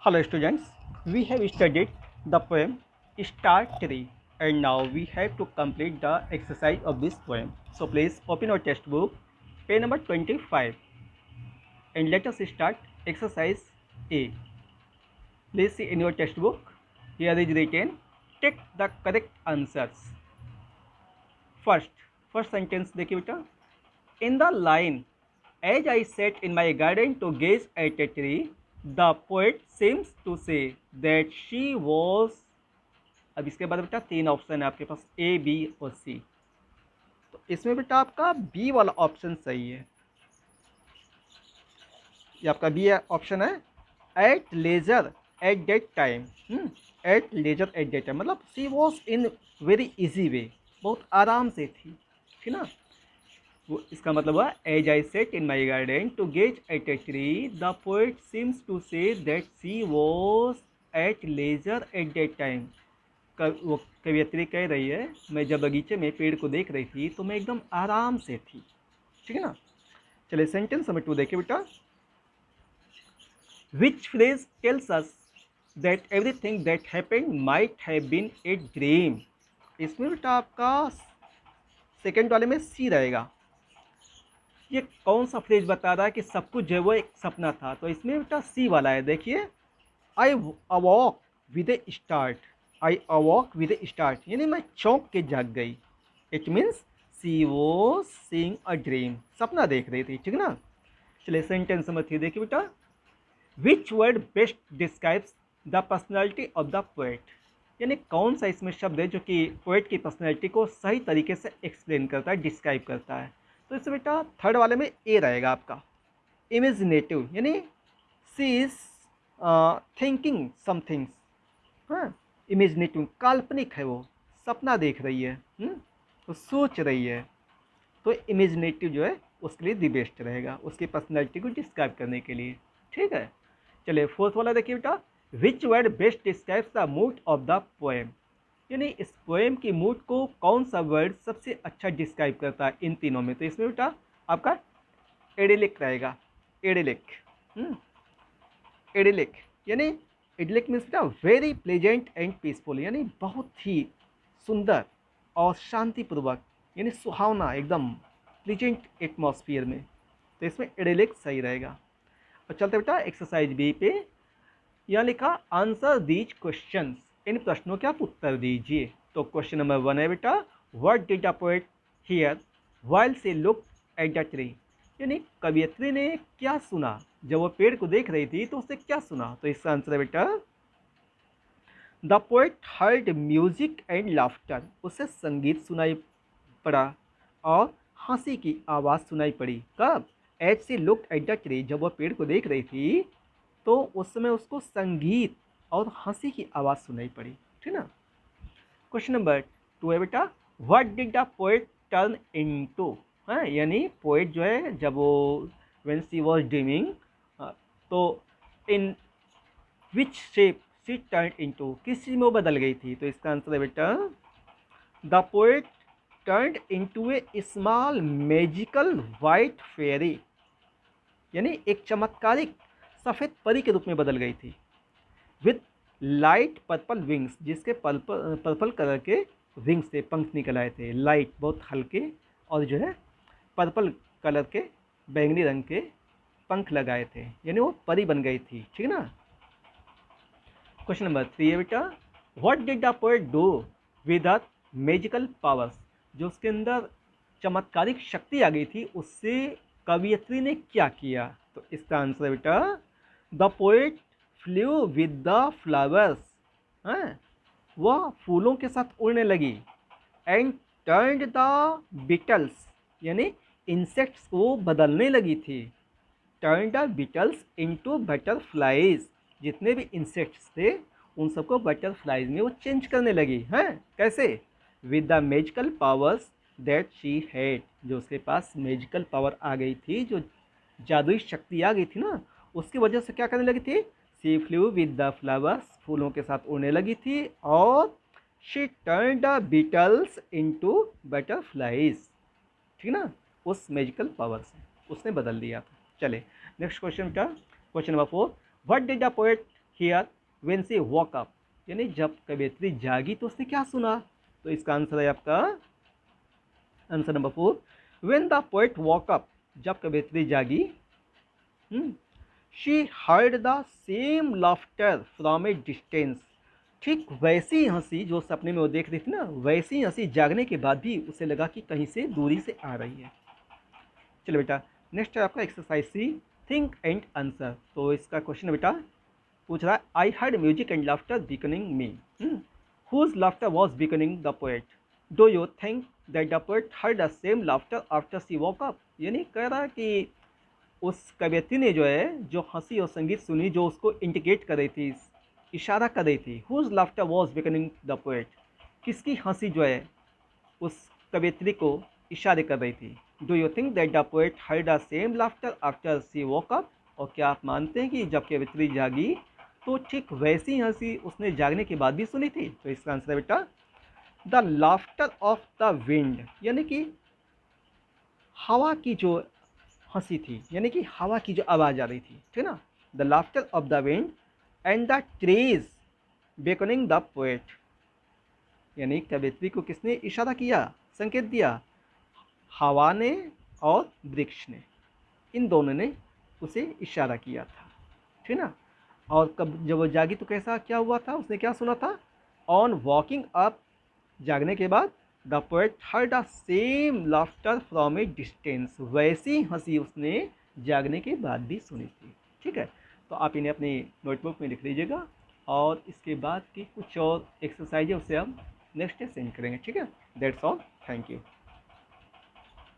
Hello students, we have studied the poem Star Tree and now we have to complete the exercise of this poem. So please open your textbook, page number 25 and let us start exercise A. Please see in your textbook, here is written, take the correct answers. First sentence देखिए बेटा. In the line, as I sat in my garden to gaze at a tree, the poet seems to say that she was. अब इसके बाद बेटा 3 option है आपके पास, A B और सी. तो इसमें बेटा आपका बी वाला ऑप्शन सही है. ये आपका बी ऑप्शन है, at leisure at that time. At leisure at that time मतलब she was in very easy way, बहुत आराम से थी, ठीक ना. वो इसका मतलब हुआ, as I sat in my garden to gaze at a tree, the poet seems to say that she was at leisure at that time. वो कवियत्री कह रही है, मैं जब बगीचे में पेड़ को देख रही थी तो मैं एकदम आराम से थी, ठीक है ना. चलिए सेंटेंस नंबर 2 देखिए बेटा. Which phrase tells us that everything that happened might have been a dream. इसमें बेटा आपका सेकेंड वाले में सी रहेगा. ये कौन सा फ्रेज बता रहा है कि सब कुछ जो है वो एक सपना था. तो इसमें बेटा सी वाला है. देखिए, I awoke with a start. I awoke with a start यानी मैं चौंक के जाग गई. It means she was seeing a dream, सपना देख रही थी, ठीक ना. चलिए सेंटेंस नंबर 3 देखिए बेटा. Which word best describes the personality of the poet. यानी कौन सा इसमें शब्द है जो कि पोएट की पर्सनैलिटी को सही तरीके से एक्सप्लेन करता है, डिस्क्राइब करता है. तो इससे बेटा थर्ड वाले में ए रहेगा आपका, इमेजिनेटिव यानी सी इज थिंकिंग समथिंग्स. हाँ, इमेजिनेटिव काल्पनिक है, वो सपना देख रही है, तो सोच रही है. तो इमेजिनेटिव जो है उसके लिए दी बेस्ट रहेगा, उसकी पर्सनैलिटी को डिस्क्राइब करने के लिए, ठीक है. चलिए फोर्थ वाला देखिए बेटा. Which word best describes the mood off the poem. यानी इस पोएम की मूड को कौन सा वर्ड सबसे अच्छा डिस्क्राइब करता है इन तीनों में. तो इसमें बेटा आपका एडिलिक रहेगा. एडिलिक एडिलिक यानी एडिलिक मीन्स बेटा वेरी प्लेजेंट एंड पीसफुल, यानी बहुत ही सुंदर और शांतिपूर्वक, यानी सुहावना, एकदम प्लेजेंट एटमॉस्फियर में. तो इसमें एडिलिक सही रहेगा. और चलते बेटा एक्सरसाइज बी पे. यहाँ लिखा आंसर दीज क्वेश्चंस. इन प्रश्नों के आप उत्तर दीजिए. तो क्वेश्चन नंबर 1 है बेटा, what did the poet here while she looked at the tree. यानी कवियत्री ने क्या सुना जब वो पेड़ को देख रही थी, तो उससे क्या सुना. तो इसका आंसर है बेटा, the poet heard music and laughter. उसे संगीत सुनाई पड़ा और हंसी की आवाज़ सुनाई पड़ी. कब? As she looked at the tree, जब वह पेड़ को देख रही थी तो उस समय उसको संगीत और हंसी की आवाज़ सुनाई पड़ी, ठीक ना. क्वेश्चन नंबर 2 है बेटा, what did the poet turn into. हाँ, यानी पोएट जो है जब वो व्हेन शी वाज ड्रीमिंग, तो in which shape she turn into, किस चीज़ में वो बदल गई थी. तो इसका आंसर है बेटा, the poet turn into a small magical white fairy. यानी एक चमत्कारिक सफ़ेद परी के रूप में बदल गई थी. विथ लाइट पर्पल विंग्स, जिसके पर्पल कलर के विंग्स थे, पंख निकल आए थे. लाइट बहुत हल्के और जो है पर्पल कलर के, बैंगनी रंग के पंख लगाए थे, यानी वो परी बन गई थी, ठीक ना. क्वेश्चन नंबर 3 है बेटा, what did the poet do with the magical powers. जो उसके अंदर चमत्कारिक शक्ति आ गई थी, उससे कवियत्री ने क्या किया. तो इसका आंसर है बेटा, the poet flew with the flowers. हाँ, वह फूलों के साथ उड़ने लगी. एंड टर्न्ड द बीटल्स, यानी इंसेक्ट्स को बदलने लगी थी. Turn the beetles into butterflies, जितने भी इंसेक्ट्स थे उन सबको बटरफ्लाइज में वो चेंज करने लगी. हैं कैसे? With the magical powers that she had, जो उसके पास मैजिकल पावर आ गई थी, जो जादुई शक्ति आ गई थी ना, उसकी वजह से क्या करने लगी थी. She flew with the flowers, फूलों के साथ उड़ने लगी थी. और she turn the beetles into butterflies, ठीक ना. उस मैजिकल पावर से उसने बदल दिया था. चले नेक्स्ट क्वेश्चन बेटा, question number 4, what did the poet here when she walk up, यानी जब कवियत्री जागी तो उसने क्या सुना। तो इसका आंसर है आपका answer number 4, when the poet walk up, जब कवियत्री जागी, she heard the same laughter from A distance, ठीक वैसी हंसी जो सपने में वो देख रही थी ना, वैसी हंसी जागने के बाद भी उसे लगा कि कहीं से दूरी से आ रही है। चलो बेटा, नेक्स्ट है आपका exercise C, think and answer. तो इसका क्वेश्चन है बेटा, पूछ रहा है I heard music and laughter beckoning me, whose laughter was beckoning the poet, do you think that the poet heard the same laughter after she woke up. यानी कह रहा है कि उस कवियत्री ने जो है जो हंसी और संगीत सुनी, जो उसको इंडिकेट कर रही थी, इशारा कर रही थी, whose laughter was beckoning the poet, किसकी हंसी जो है उस कवियत्री को इशारे कर रही थी। Do you think that the poet heard the same laughter after she woke up, और क्या आप मानते हैं कि जब कवियत्री जागी तो ठीक वैसी हंसी उसने जागने के बाद भी सुनी थी। तो इसका आंसर है बेटा the laughter of the wind, यानी कि हवा की जो हंसी थी, यानी कि हवा की जो आवाज़ आ रही थी, ठीक ना। The laughter of the wind and the trees beckoning the poet, यानी कवियत्री को किसने इशारा किया, संकेत दिया, हवा ने और वृक्ष ने, इन दोनों ने उसे इशारा किया था, ठीक ना। और कब जब वो जागी तो कैसा क्या हुआ था, उसने क्या सुना था, ऑन वॉकिंग अप, जागने के बाद, the poet heard the same laughter from A distance, वैसी हंसी उसने जागने के बाद भी सुनी थी। ठीक है, तो आप इन्हें अपनी नोटबुक में लिख लीजिएगा, और इसके बाद की कुछ और एक्सरसाइज है उसे हम नेक्स्ट डे सेंड करेंगे। ठीक है, दैट्स ऑल, थैंक यू।